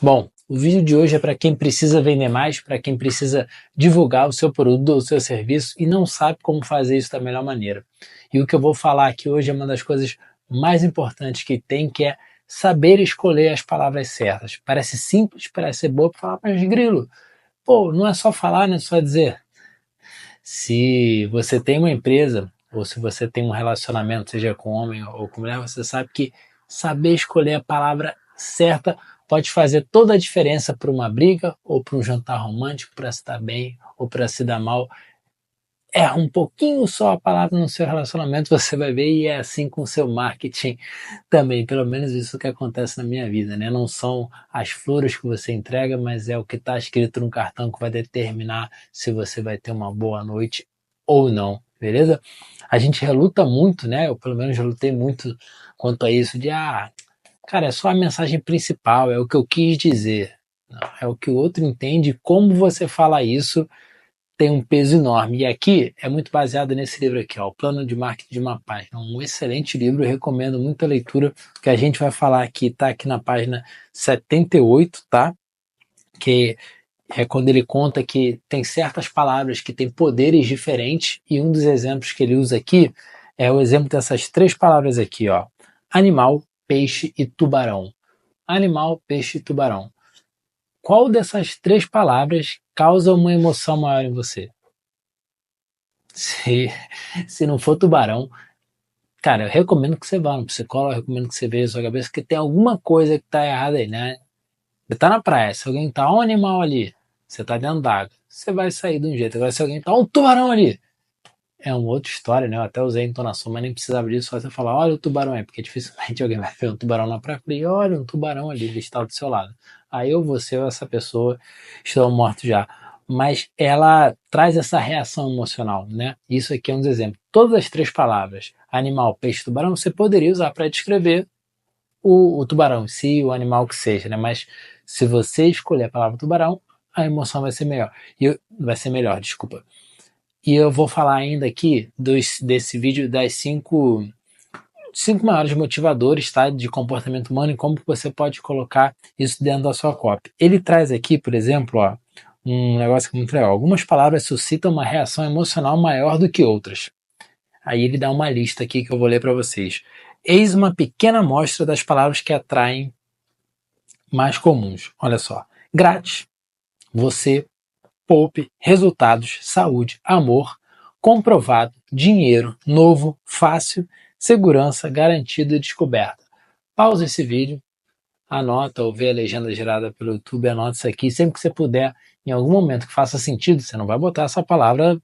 Bom, o vídeo de hoje é para quem precisa vender mais, para quem precisa divulgar o seu produto ou o seu serviço e não sabe como fazer isso da melhor maneira. E o que eu vou falar aqui hoje é uma das coisas mais importantes que tem, que é saber escolher as palavras certas. Parece simples, parece ser bobo falar, mas grilo, pô, não é só falar, não é só dizer. Se você tem uma empresa ou se você tem um relacionamento, seja com homem ou com mulher, você sabe que saber escolher a palavra certa pode fazer toda a diferença para uma briga ou para um jantar romântico, para se dar bem ou para se dar mal. Erra um pouquinho só a palavra no seu relacionamento, você vai ver, e é assim com o seu marketing também. Pelo menos isso que acontece na minha vida, né? Não são as flores que você entrega, mas é o que está escrito no cartão que vai determinar se você vai ter uma boa noite ou não, beleza? A gente reluta muito, né? Eu pelo menos relutei muito quanto a isso de, cara, é só a mensagem principal, é o que eu quis dizer. Não, é o que o outro entende, como você fala isso tem um peso enorme. E aqui é muito baseado nesse livro aqui, ó, O Plano de Marketing de uma Página. Um excelente livro, eu recomendo muita leitura. O que a gente vai falar aqui está aqui na página 78, tá? Que é quando ele conta que tem certas palavras que têm poderes diferentes, e um dos exemplos que ele usa aqui é o exemplo dessas três palavras aqui, ó. Animal, peixe e tubarão. Animal, peixe e tubarão. Qual dessas três palavras causa uma emoção maior em você? Se, se não for tubarão, cara, eu recomendo que você vá no psicólogo, eu recomendo que você veja a sua cabeça, que tem alguma coisa que tá errada aí, né? Você tá na praia, se alguém tá um animal ali, você tá dentro d'água, você vai sair de um jeito. Agora, se alguém tá um tubarão ali, é uma outra história, né? Eu até usei a entonação, mas nem precisava disso, só você falar, olha o tubarão aí, porque dificilmente alguém vai ver um tubarão na praia. Eu falei, olha um tubarão ali, ele está do seu lado. Aí eu, você ou essa pessoa estão mortos já. Mas ela traz essa reação emocional, né? Isso aqui é um dos exemplos. Todas as três palavras, animal, peixe, tubarão, você poderia usar para descrever o tubarão em si, o animal que seja, né? Mas se você escolher a palavra tubarão, a emoção vai ser melhor. Vai ser melhor, desculpa. E eu vou falar ainda aqui desse vídeo das cinco maiores motivadores, tá, de comportamento humano e como você pode colocar isso dentro da sua copy. Ele traz aqui, por exemplo, ó, um negócio muito legal. Algumas palavras suscitam uma reação emocional maior do que outras. Aí ele dá uma lista aqui que eu vou ler para vocês. Eis uma pequena amostra das palavras que atraem mais comuns. Olha só. Grátis, você, poupe, resultados, saúde, amor, comprovado, dinheiro, novo, fácil, segurança, garantido e descoberta. Pausa esse vídeo, anota ou vê a legenda gerada pelo YouTube, anota isso aqui. Sempre que você puder, em algum momento que faça sentido, você não vai botar essa palavra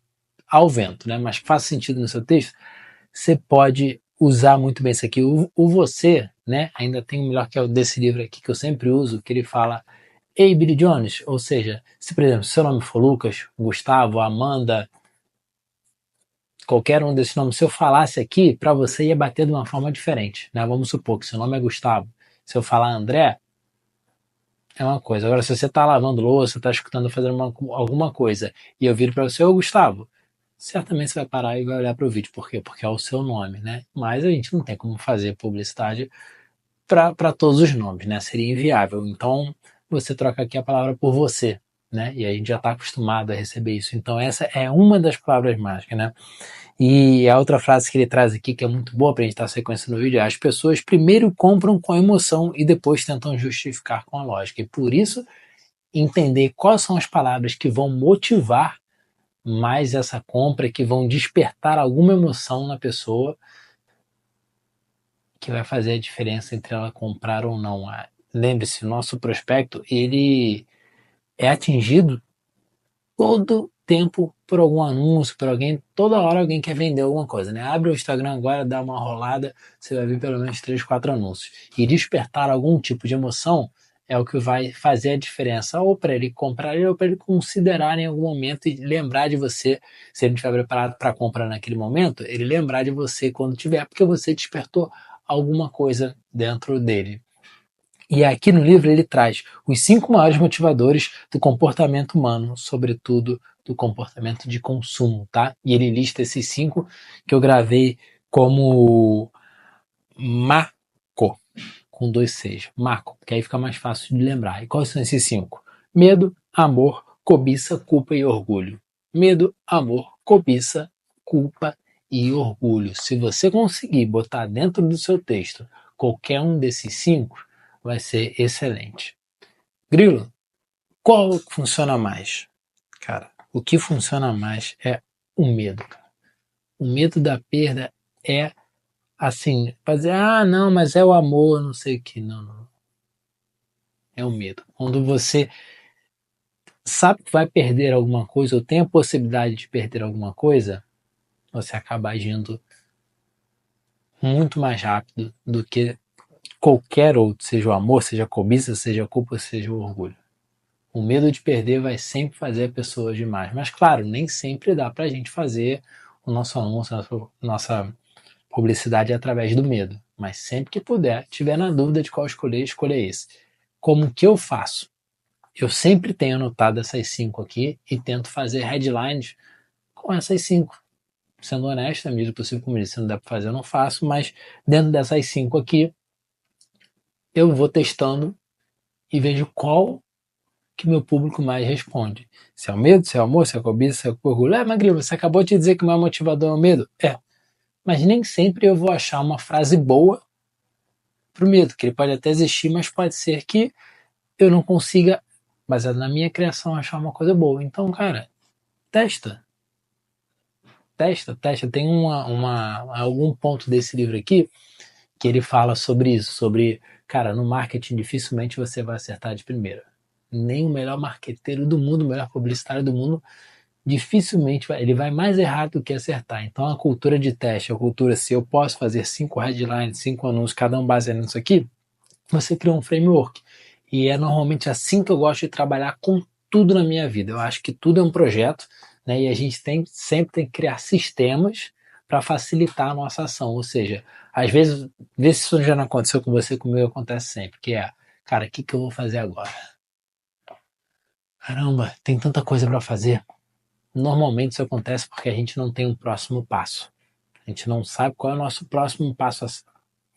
ao vento, né? Mas que faça sentido no seu texto, você pode usar muito bem isso aqui. O você, né? Ainda tem o melhor que é o desse livro aqui que eu sempre uso, que ele fala Ei, Billy Jones, ou seja, se por exemplo, seu nome for Lucas, Gustavo, Amanda, qualquer um desses nomes, se eu falasse aqui, para você ia bater de uma forma diferente, né? Vamos supor que seu nome é Gustavo. Se eu falar André, é uma coisa. Agora, se você está lavando louça, está escutando fazendo alguma coisa, e eu viro para você, ô Gustavo, certamente você vai parar e vai olhar para o vídeo. Por quê? Porque é o seu nome, né? Mas a gente não tem como fazer publicidade para todos os nomes, né? Seria inviável. Então, você troca aqui a palavra por você, né? E a gente já está acostumado a receber isso. Então, essa é uma das palavras mágicas, né? E a outra frase que ele traz aqui, que é muito boa para a gente estar sequenciando no vídeo, é: as pessoas primeiro compram com a emoção e depois tentam justificar com a lógica. E por isso, entender quais são as palavras que vão motivar mais essa compra, que vão despertar alguma emoção na pessoa, que vai fazer a diferença entre ela comprar ou não. Lembre-se, o nosso prospecto, ele é atingido todo tempo por algum anúncio, por alguém, toda hora alguém quer vender alguma coisa, né? Abre o Instagram agora, dá uma rolada, você vai ver pelo menos 3, 4 anúncios. E despertar algum tipo de emoção é o que vai fazer a diferença, ou para ele comprar, ou para ele considerar em algum momento e lembrar de você, se ele não estiver preparado para comprar naquele momento, ele lembrar de você quando tiver, porque você despertou alguma coisa dentro dele. E aqui no livro ele traz os 5 maiores motivadores do comportamento humano, sobretudo do comportamento de consumo, tá? E ele lista esses 5 que eu gravei como Marco, com 2 Cs. Marco, porque aí fica mais fácil de lembrar. E quais são esses 5? Medo, amor, cobiça, culpa e orgulho. Medo, amor, cobiça, culpa e orgulho. Se você conseguir botar dentro do seu texto qualquer um desses 5, vai ser excelente. Grilo, qual funciona mais? Cara, o que funciona mais é o medo. O medo da perda é assim, fazer, não, mas é o amor, não sei o que. Não, não. É o medo. Quando você sabe que vai perder alguma coisa, ou tem a possibilidade de perder alguma coisa, você acaba agindo muito mais rápido do que qualquer outro, seja o amor, seja a cobiça, seja a culpa, seja o orgulho. O medo de perder vai sempre fazer a pessoa agir mais. Mas, claro, nem sempre dá pra gente fazer o nosso anúncio, a nossa publicidade através do medo. Mas sempre que puder, tiver na dúvida de qual escolher, escolha esse. Como que eu faço? Eu sempre tenho anotado essas 5 aqui e tento fazer headlines com essas 5. Sendo honesto, na medida do possível, como disse, se não dá para fazer, eu não faço, mas dentro dessas 5 aqui, eu vou testando e vejo qual que meu público mais responde. Se é o medo, se é o amor, se é a cobiça, se é o orgulho. Magrilo, você acabou de dizer que o meu motivador é o medo? Mas nem sempre eu vou achar uma frase boa pro medo, que ele pode até existir, mas pode ser que eu não consiga, baseado na minha criação, achar uma coisa boa. Então, cara, testa. Testa. Tem algum ponto desse livro aqui que ele fala sobre isso, sobre, cara, no marketing dificilmente você vai acertar de primeira. Nem o melhor marqueteiro do mundo, o melhor publicitário do mundo, dificilmente ele vai mais errado do que acertar. Então a cultura de teste, a cultura, se eu posso fazer 5 headlines, 5 anúncios, cada um baseado nisso aqui, você cria um framework. E é normalmente assim que eu gosto de trabalhar com tudo na minha vida. Eu acho que tudo é um projeto, né? E a gente sempre tem que criar sistemas para facilitar a nossa ação. Ou seja, às vezes, vê se isso já não aconteceu com você, comigo acontece sempre, que é, cara, o que eu vou fazer agora? Caramba, tem tanta coisa para fazer. Normalmente isso acontece porque a gente não tem um próximo passo. A gente não sabe qual é o nosso próximo passo,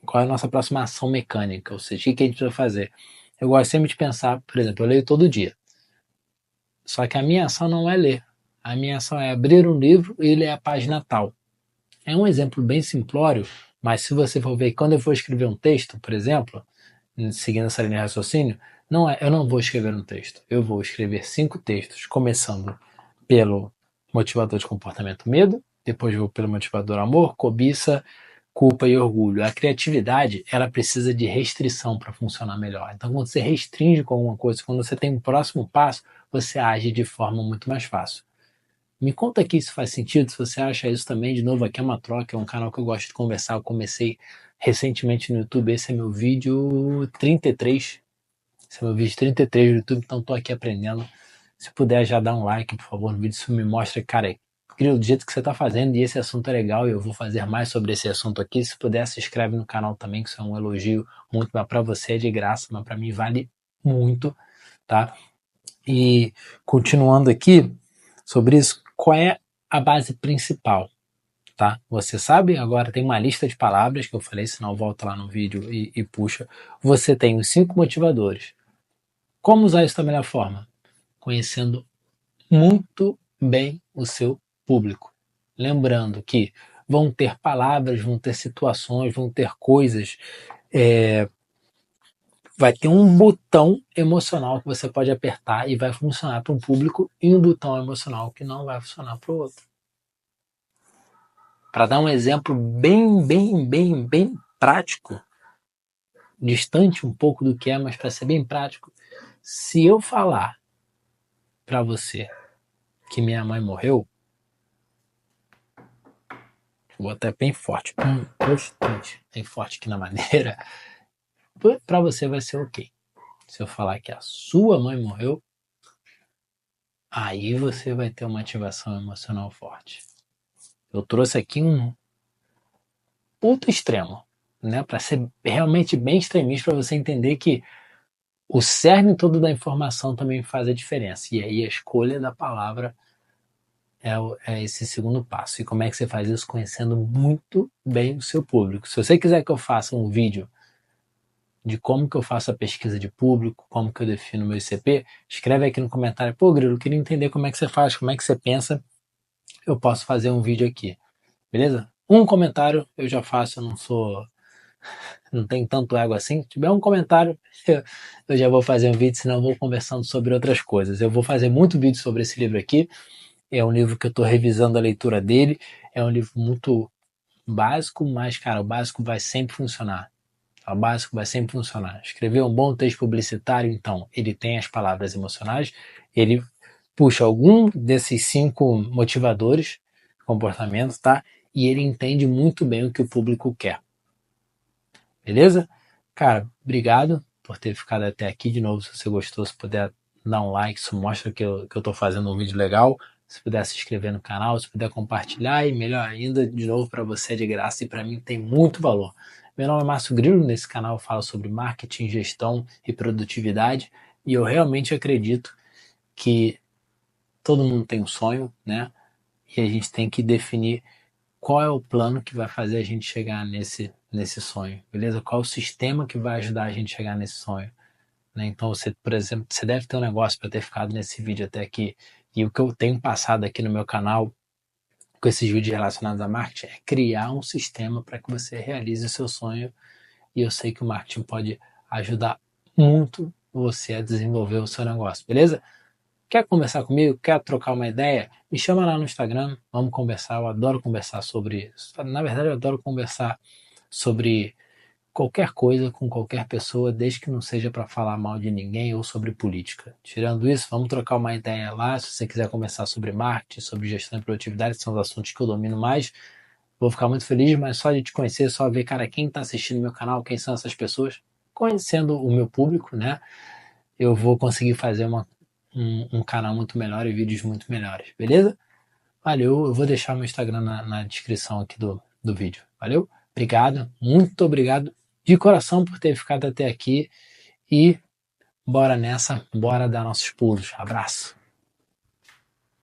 qual é a nossa próxima ação mecânica, ou seja, o que a gente precisa fazer. Eu gosto sempre de pensar, por exemplo, eu leio todo dia. Só que a minha ação não é ler. A minha ação é abrir um livro e ler a página tal. É um exemplo bem simplório, mas se você for ver, quando eu for escrever um texto, por exemplo, seguindo essa linha de raciocínio, eu não vou escrever um texto. Eu vou escrever 5 textos, começando pelo motivador de comportamento medo, depois vou pelo motivador amor, cobiça, culpa e orgulho. A criatividade, ela precisa de restrição para funcionar melhor. Então, quando você restringe com alguma coisa, quando você tem um próximo passo, você age de forma muito mais fácil. Me conta aqui se faz sentido, se você acha isso também. De novo, aqui é uma troca, é um canal que eu gosto de conversar. Eu comecei recentemente no YouTube, esse é meu vídeo 33. Esse é meu vídeo 33 do YouTube, então tô aqui aprendendo. Se puder já dar um like, por favor, no vídeo, isso me mostra, cara, do jeito que você tá fazendo e esse assunto é legal e eu vou fazer mais sobre esse assunto aqui. Se puder, se inscreve no canal também, que isso é um elogio muito, mas pra você é de graça, mas pra mim vale muito, tá? E continuando aqui sobre isso, qual é a base principal? Tá? Você sabe? Agora tem uma lista de palavras que eu falei, senão volta lá no vídeo e puxa. Você tem os 5 motivadores. Como usar isso da melhor forma? Conhecendo muito bem o seu público. Lembrando que vão ter palavras, vão ter situações, vão ter coisas. Vai ter um botão emocional que você pode apertar e vai funcionar para um público e um botão emocional que não vai funcionar para o outro. Para dar um exemplo bem prático, distante um pouco do que é, mas para ser bem prático, se eu falar para você que minha mãe morreu, vou até bem forte, bastante, bem forte aqui na maneira, para você vai ser ok. Se eu falar que a sua mãe morreu, aí você vai ter uma ativação emocional forte. Eu trouxe aqui um outro extremo, né, para ser realmente bem extremista, para você entender que o cerne todo da informação também faz a diferença. E aí a escolha da palavra é esse segundo passo. E como é que você faz isso? Conhecendo muito bem o seu público. Se você quiser que eu faça um vídeo de como que eu faço a pesquisa de público, como que eu defino meu ICP, escreve aqui no comentário. Pô, Grilo, eu queria entender como é que você faz, como é que você pensa, eu posso fazer um vídeo aqui, beleza? Um comentário eu já faço, eu não tenho tanto ego assim. Se tiver um comentário, eu já vou fazer um vídeo, senão eu vou conversando sobre outras coisas. Eu vou fazer muito vídeo sobre esse livro aqui, é um livro que eu estou revisando a leitura dele, é um livro muito básico, mas, cara, o básico vai sempre funcionar. O básico vai sempre funcionar. Escrever um bom texto publicitário, então, ele tem as palavras emocionais, ele puxa algum desses 5 motivadores, comportamentos, tá? E ele entende muito bem o que o público quer. Beleza? Cara, obrigado por ter ficado até aqui. De novo, se você gostou, se puder dar um like, isso mostra que eu tô fazendo um vídeo legal. Se puder se inscrever no canal, se puder compartilhar, e melhor ainda, de novo, para você é de graça e para mim tem muito valor. Meu nome é Márcio Grilo, nesse canal eu falo sobre marketing, gestão e produtividade, e eu realmente acredito que todo mundo tem um sonho, né? E a gente tem que definir qual é o plano que vai fazer a gente chegar nesse sonho, beleza? Qual é o sistema que vai ajudar a gente a chegar nesse sonho, né? Então você, por exemplo, você deve ter um negócio para ter ficado nesse vídeo até aqui, e o que eu tenho passado aqui no meu canal com esses vídeos relacionados a marketing é criar um sistema para que você realize o seu sonho, e eu sei que o marketing pode ajudar muito você a desenvolver o seu negócio, beleza? Quer conversar comigo? Quer trocar uma ideia? Me chama lá no Instagram, vamos conversar. Eu adoro conversar sobre isso. Na verdade, eu adoro conversar sobre qualquer coisa com qualquer pessoa, desde que não seja para falar mal de ninguém ou sobre política. Tirando isso, vamos trocar uma ideia lá. Se você quiser conversar sobre marketing, sobre gestão e produtividade, que são os assuntos que eu domino mais, vou ficar muito feliz, mas só de te conhecer, só ver, cara, quem está assistindo meu canal, quem são essas pessoas, conhecendo o meu público, né? Eu vou conseguir fazer um canal muito melhor e vídeos muito melhores, beleza? Valeu, eu vou deixar meu Instagram na descrição aqui do vídeo. Valeu? Obrigado, muito obrigado de coração por ter ficado até aqui e bora nessa, bora dar nossos pulos. Abraço.